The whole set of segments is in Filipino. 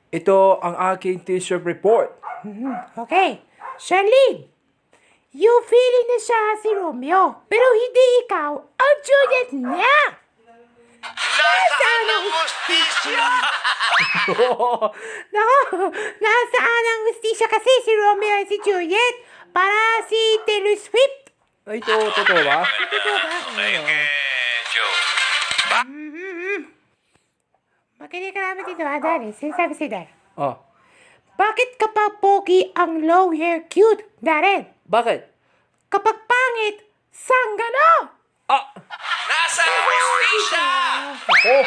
Ito ang aking teacher report. Okay. Charlene, you feeling na siya si Romeo, pero hindi ikaw ang Juliet niya. Nasaan ang hustisya? Naku, nasaan ang hustisya kasi si Romeo at si Juliet para si Taylor Swift. Ay, ito, totoo ba? Okay, Joe. Makinig ka namin dito, Dali. Sinasabi si Dar. Oh, Bakit kapag pogi ang long hair cute, Darren? bakit? Kapag pangit, sanggano! Ah! Nasaan ang hustisya? Oh!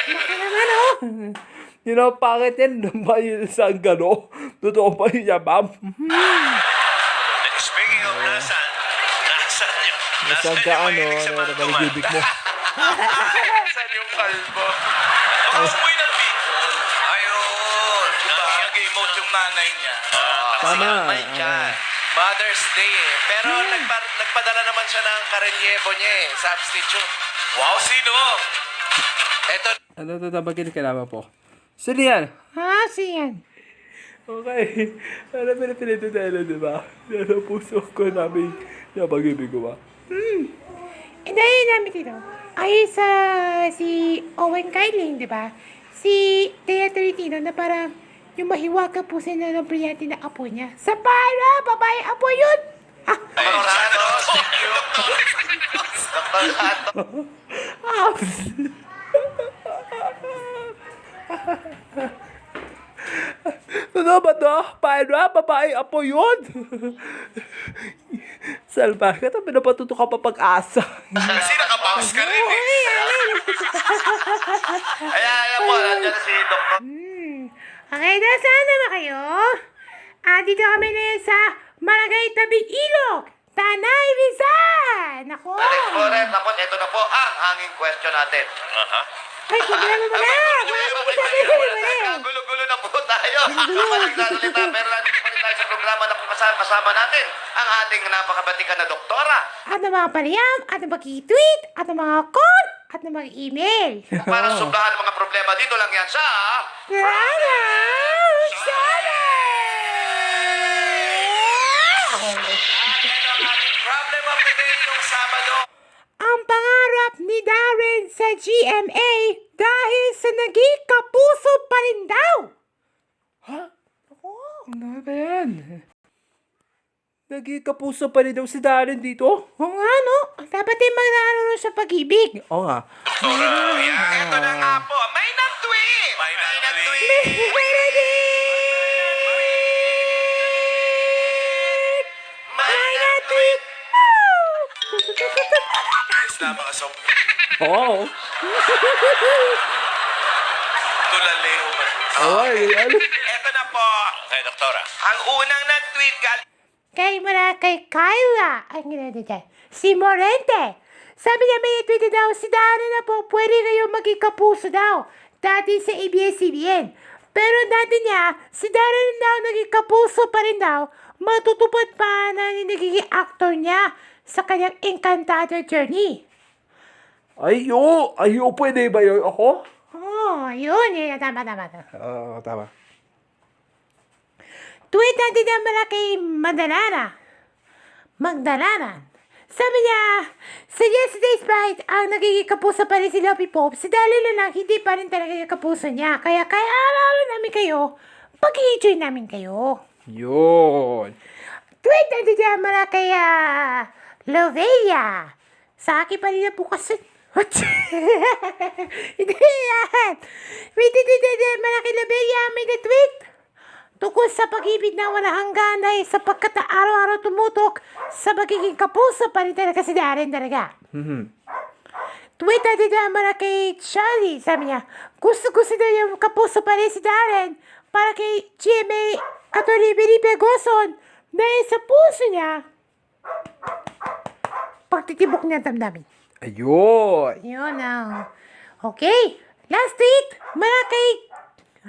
Baka naman, oh. Yun ang pangit yan. Ba yun sa gano? Totoo ba yun yan, ma'am? Speaking of nasaan, nasaan yun? Nasaan ka, ano? Ano ba yung bibig mo? Nasaan yung kalbo? Nakasumoy ng people. Ayun. Nag-emote yung nanay niya. Tama. May dyan. Mother's Day eh. Pero nagpadala naman siya ng karelyebo niya eh. Substitute. Wow, sino? Eto. Ano ito? Tabagin ka naman po. Sino yan? Siyan. Okay. Ano pinapilito tayo, di ba? Ano puso ko namin napag-ibig ko ba? Dahil namin dito, ay sa si Owen Kyling, di ba? Si Thea Tritino na parang yung mahiwaga po sa ng brillante na apo niya. Sa para, babae apo yun! Bangsato. Thank you. Bangsato. Ano ba to? Paano? Babae apo yun? Salva, kata pinapatuto ka pa pag-asa. Kasi nakabounce ka rin eh. Ayan mo. Nandiyan na si Dr. Okay, nasaan naman kayo? Dito kami na yan sa Maragay Tabing Ilog, Tanay, Rizal! Nako! Forest, tapos ito na po ang hanging question natin. Ay, problema mo na! Wala ko sabihin mo na! Gulo-gulo na po tayo. Nagsasalita, pero nandito pa rin tayo sa programa na kung kasama natin ang ating napakabatikan na doktora. At ng mga paliyam, at ng mag-tweet, at ng mga call, at ng mga email. Para sobrahan ang mga problema dito lang yan sa... Sana! Sana! Problem of the day nung Sabado. Ang pangarap ni Darren sa GMA dahil sa naging kapuso pa rin daw. Ha? Ano ba yan? Naging kapuso pa rin daw si Darren dito? Oo nga, no? Dapat ay maglalaro sa pag-ibig. Oo nga. Doktora, yan. Ito na nga po. May nag-tweet. May nag-tweet. May nag-tweet. Isama ka sa Oo. tulaleo. Ay, ano? Ito na po. Okay, doktora. Ang unang nag-tweet Kay mula kay Kyla. Ang ginagawa dyan. Si Morente. Sabi niya may tweet daw si Darren na po pwede kayo maging kapuso daw. Dati sa ABS-CBN. Pero dati niya, si Darren daw naging kapuso pa rin daw. Matutupad pa na nagiging actor niya sa kanyang Encantado journey. Ayo, pwede ba yun ako? Yun. Tama. Oo, tama. Tweet natin na mula kay Magdalena. Sabi niya, sa Yesterday's Bite, ang nagiging kapuso pa rin si Lopi Pope, si Dali na lang, hindi pa rin talaga yung kapuso niya. Kaya araw namin kayo, pag-i-join namin kayo. Yun. Tweet natin na mula kay Lovella. Sa akin pa rin na bukas. Hindi yan. May tweet natin mula kay Lovella, may na-tweet. Tungkol sa pag-ibig na wala hanggan dahil sapagkat na araw-araw tumutok sa magiging kapuso pa rin talaga si Darren talaga. Tweet natin naman kay Charlie. Sabi niya, gusto na yung kapuso pa rin si Darren para kay GMA Atty. Felipe Gozon dahil sa puso niya pagtitibok niya ang damdamin. Ayun. Yun na. Okay. Last tweet. Mara kay,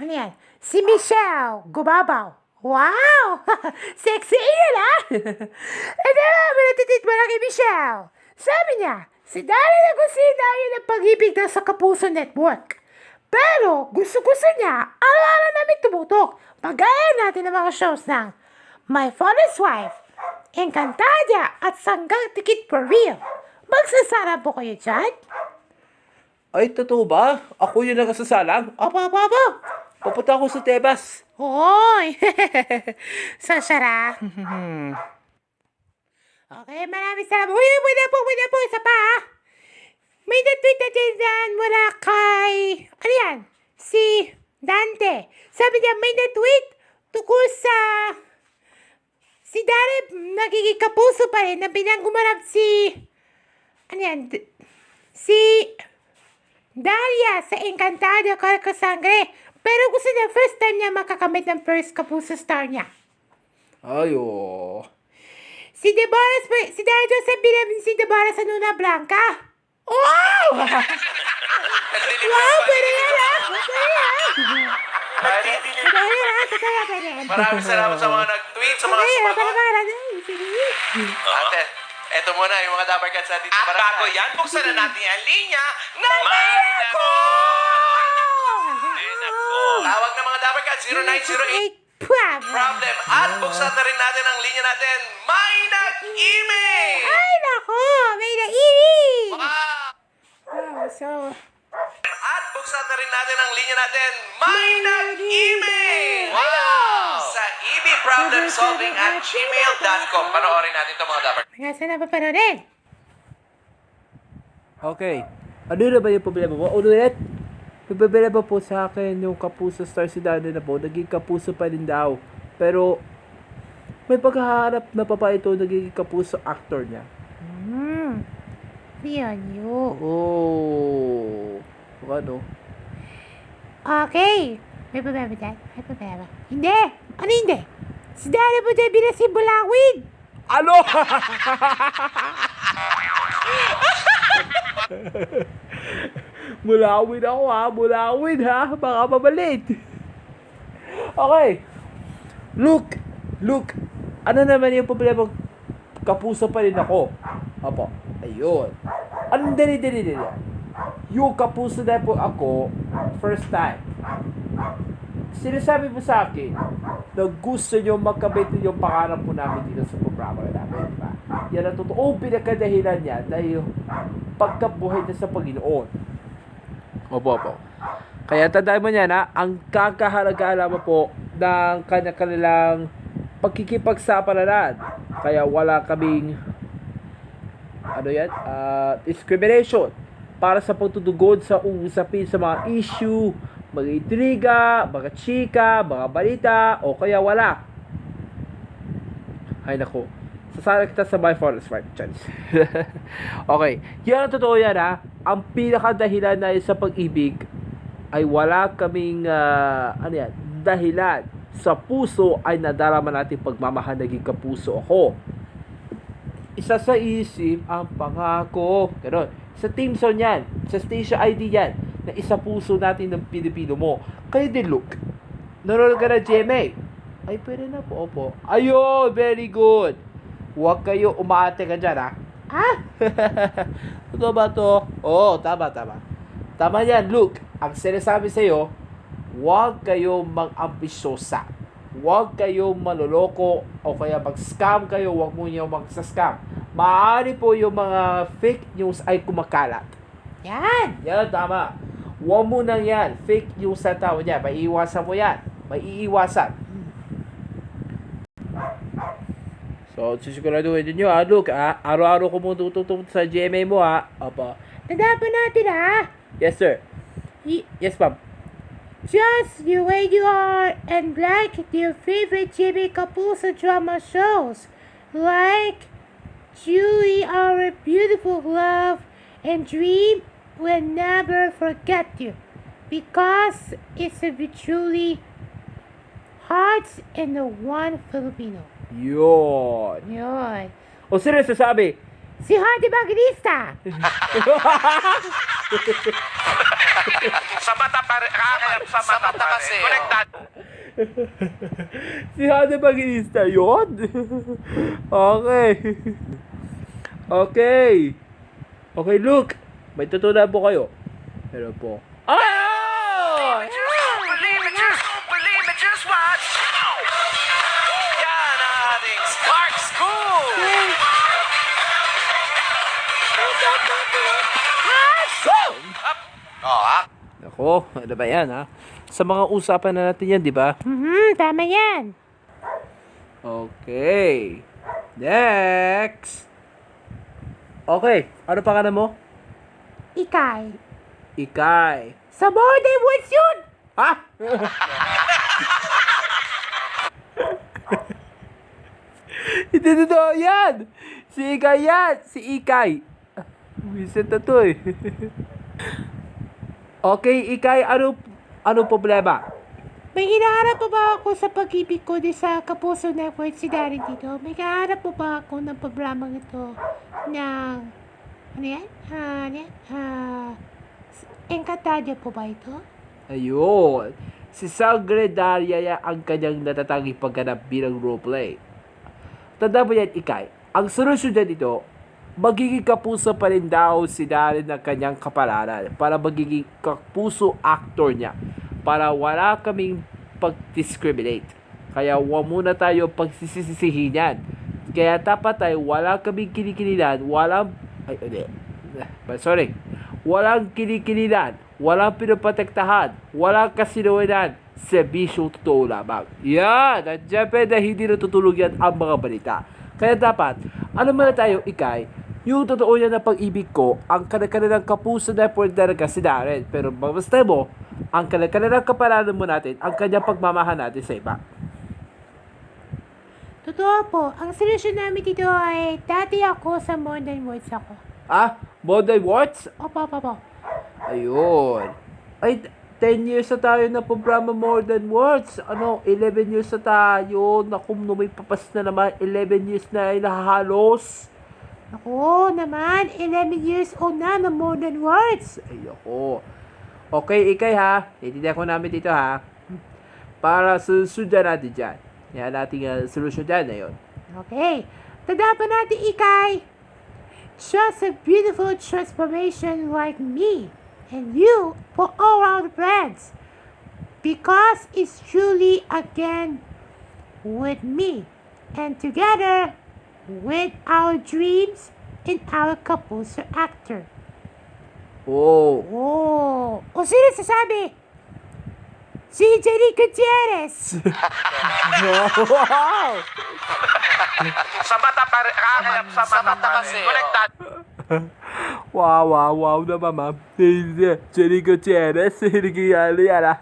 ano yan? Si Michelle Gubabaw. Wow! Sexy yun, ha? Ito na, manatitit mo lang kay Michelle. Sabi niya, si Darren na gusto niya ng pag-ibig na sa Kapuso Network. Pero, gusto niya, araw-araw namin kami tumutok. Pagaya natin ng mga shows ng My Father's Wife, Encantadia at Sanggang Tikit for Real. Magsasara po kayo dyan? Ay, totoo ba? Ako yung nakasasalang? Opo. Papunta ako sa Tebas. Hoy! So, Shara. Okay, maraming salamat. Uy, wala po. Isa pa, ha? May na-tweet na dyan mula kay... Ano yan? Si Dante. Sabi niya, may na-tweet tungkol sa... Si Dareb, nagiging kapuso pa rin na pinanggumarap si... Ano yan? Si... Daria sa Encantadia Sangre. Pero gusto niya, first time niya makakamit ng first kapuso star niya. Ayo. Si Deborah, si Daria Joseph binamin si Deborah sa Luna Blanca. Wow! Wow, pwede yan, ha? Pwede yan. Maraming salamat sa mga nag-tweet, sa mga sumagot. Ate, eto muna yung mga Dapper Cats natin. At bago yan, buksan na natin ang linya ng Maynako! Tawag ng mga Dapper Cats, 0908 problem. At buksan na rin natin ang linya natin, May Nag-email! Ay, nako! May naibig! Wow! So, At buksan na rin natin ang linya natin, May Nag-email! Wow! Sa ebproblemsolving@gmail.com. Panoorin natin ito mga Dapper. hanggang sa napapanoodin. Okay. Ano na ba yung problema mo? Ulit? Nagpapala ba po sa akin yung Kapuso Star si Dante na po? Naging Kapuso pa rin daw. Pero, may paghaharap na pa ito naging Kapuso actor niya. Yun yun. Oh. Ano? Okay. May problema dyan? May problema. Hindi. Ano hindi? Si Dara po dyan bilang si Bulawid. Ano? Mulawin ako ha. Mulawin ha. Baka mabalit. Okay. Look. Ano naman yung problema? Kapuso pa rin ako. Opo. Ayun. Anong dali. Yung kapuso na po ako, first time. Sinasabi mo sa akin na gusto nyo magkabit yung pangarap po namin dito sa programa namin, diba? Yan ang totoong pinakadahilan niya dahil pagkabuhay na sa Panginoon. Opo. Kaya tandaan mo niya na ang kakahalaga lamang po ng kanilang pagkikipagsapalaran. Kaya wala kaming discrimination para sa pagtutugod sa usapin sa mga issue, mga intriga, mga chika, mga balita, o kaya wala. Ay nako, sasara kita sa My Father's Wife chance. Okay, yan ang totoo yan ha. Ang pinakadahilan na sa pag-ibig ay wala kaming dahilan. Sa puso ay nadarama natin pagmamahal, naging kapuso ako. Isa sa isip ang pangako. Ganon. Sa team song yan. Sa station ID yan. Na isa puso natin ng Pilipino mo. Kayo din, look. Nanonood ka na GMA. Ay, pwede na po. Opo. Ayun, very good. Huwag kayo umaate ka dyan, ha? Totoo ba to? Oo, tama. Tama yan, look. Ang sinasabi sa'yo, huwag kayo mag-ambisyosa. Huwag kayo maloloko o kaya mag-scam kayo. Huwag mo nyo mag-scam. Maaari po yung mga fake news ay kumakalat. Yan. Yan, tama. Huwag mo nang yan. Fake news sa tao niya. Maiiwasan mo yan. Maiiwasan. So, sisiguraduhin din nyo, look, araw-araw ko mo tututong sa GMA mo, Opo. Tandaan pa natin, ha? Yes, sir. Yes, ma'am. Just the way you are and like your favorite Jimmy Kapuso drama shows. Like Julie, our beautiful love and dream will never forget you. Because it's a truly hearts in the one Filipino. Yun. Yun. O, sino sasabi? Si Hardy Bagrista. Sa mata kasi. Konektad. Si Hana Baginista, yun? Okay, look. May tutunan po kayo. Pero po. Oh! Believe it, you don't believe Oh, ha? Ako, ano ba yan ha? Sa mga usapan na natin yan, di ba? Tama yan. Okay. Next. Okay, ano pangalan mo? Ikay. Ikay. Sa birthday words yun! Ha? Hindi totoo yan! Si Ikay yan! Si Ikay! Wisit na to eh. Okay, Ikay, ano problema? May hinaharap pa ba ako sa pag-ibig ko din sa Kapuso Network si Darren dito? May hinaharap pa ba ako ng programang ito ng... Ano yan? Ano yan? Encantadia po ba ito? Ayun. Si Sagredaria ang kanyang natatanging pagganap bilang roleplay. Tanda mo yan, Ikay. Ang solusyon dyan ito, magiging kapuso pa rin daw si Darren ng kanyang kapalaran para magiging kapuso actor niya para wala kaming pag-discriminate. Kaya huwag muna tayo pagsisisihin yan. Kaya dapat tayo wala kaming kinikililan, walang walang kinikililan, walang pinaprotektahan, walang kasinuwinan, serbisyong totoo lamang. Yan! At syempre na hindi natutulog yan ang mga balita. Kaya dapat, ano muna tayo, Ikay, yung totoo niya na pag-ibig ko, ang kanakalan ng kapuso na po talaga si Darren. Pero basta mo, ang kanakalan ng kapalaran mo natin, ang kanyang pagmamahal natin sa iba. Totoo po. Ang solusyon namin dito ay dati ako sa More Than Words ako. Ah, Modern Words? Opo. Ayun. Ay, 10 years na tayo na programa More Than Words. 11 years na tayo. Naku, may papas na naman. 11 years na ay nahahalos. Ako naman, 11 years old na More Than Words. Ay, ako. Okay, Ikay ha. Itindihan ko namin dito ha. Para susundan natin dyan. Yan natin solusyon dyan na yun. Okay. Tanda pa natin, Ikay. Just a beautiful transformation like me and you for all our friends. Because it's truly again with me and together with our dreams and our Kapuso actor. Oh. Oh! O sino sasabi? Si Jenny Gutierrez! Wow! Sa mata kasi. Konektad. Wow naman, ma'am. Jenny Gutierrez, hinigiyali yan,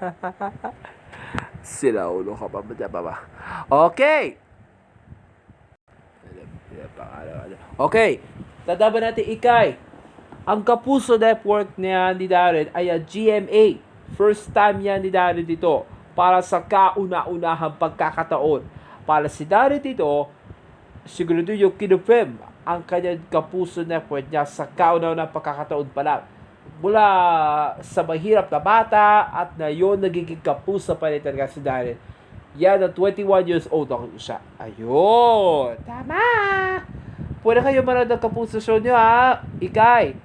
Sila ulo ka pa ba? Okay! Okay, tataban natin, Ikay. Ang Kapuso Network niya ni Darren ay GMA. First time yan ni Darren dito para sa kauna-unahang pagkakataon. Para si Darren dito, sigurado yung kinufirm ang kanyang Kapuso Network niya sa kauna-unahang pagkakataon pa lang. Mula sa mahirap na bata at na yun nagiging kapuso pa rin talaga si Darren. Yan, na 21 years old ako siya. Ayun! Tama! Pwede kayo manood ng Kapuso show nyo ha, Ikay.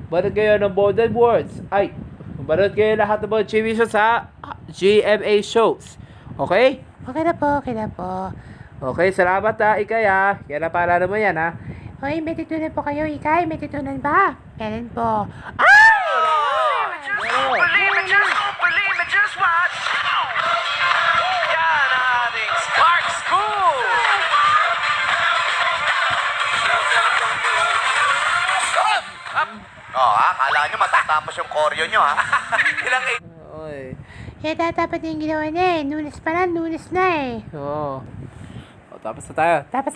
Manood kayo ng Modern Words. Ay, manood kayo lahat ng mga TV shows ha, GMA shows. Okay? Okay na po. Okay, salamat ha, Ikay ha. Yan ang paalala mo yan ha. Hoy, may titunan po kayo, Ikay. May titunan ba? Meron po. Ay! Believe it, just watch. Yan ang ating Spark School. Kala nyo matatapos yung koryo nyo, ha? Ilang Oy. Eh, dapat yung ginawa niya eh. Lunes na eh. Oo. O, tapos na tayo. Tapos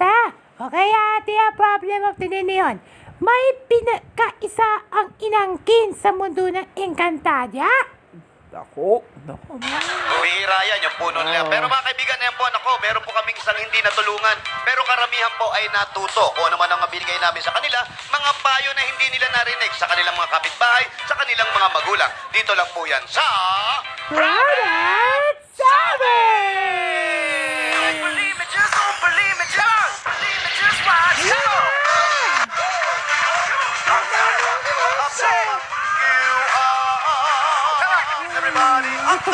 okay ate, ang problem of the day na yun. May pinakaisa ang inangkin sa mundo ng Encantadia. Nako. Bihira yan, yung puno nila. Pero mga kaibigan, yan po, ako, meron po kaming isang hindi natulungan. Pero karamihan po ay natuto. Kung ano man ang mabinigay namin sa kanila, mga payo na hindi nila narinig sa kanilang mga kapitbahay, sa kanilang mga magulang. Dito lang po yan sa... Product Sabi! Believe it, just don't believe it, just believe it, just watch. Everybody, up the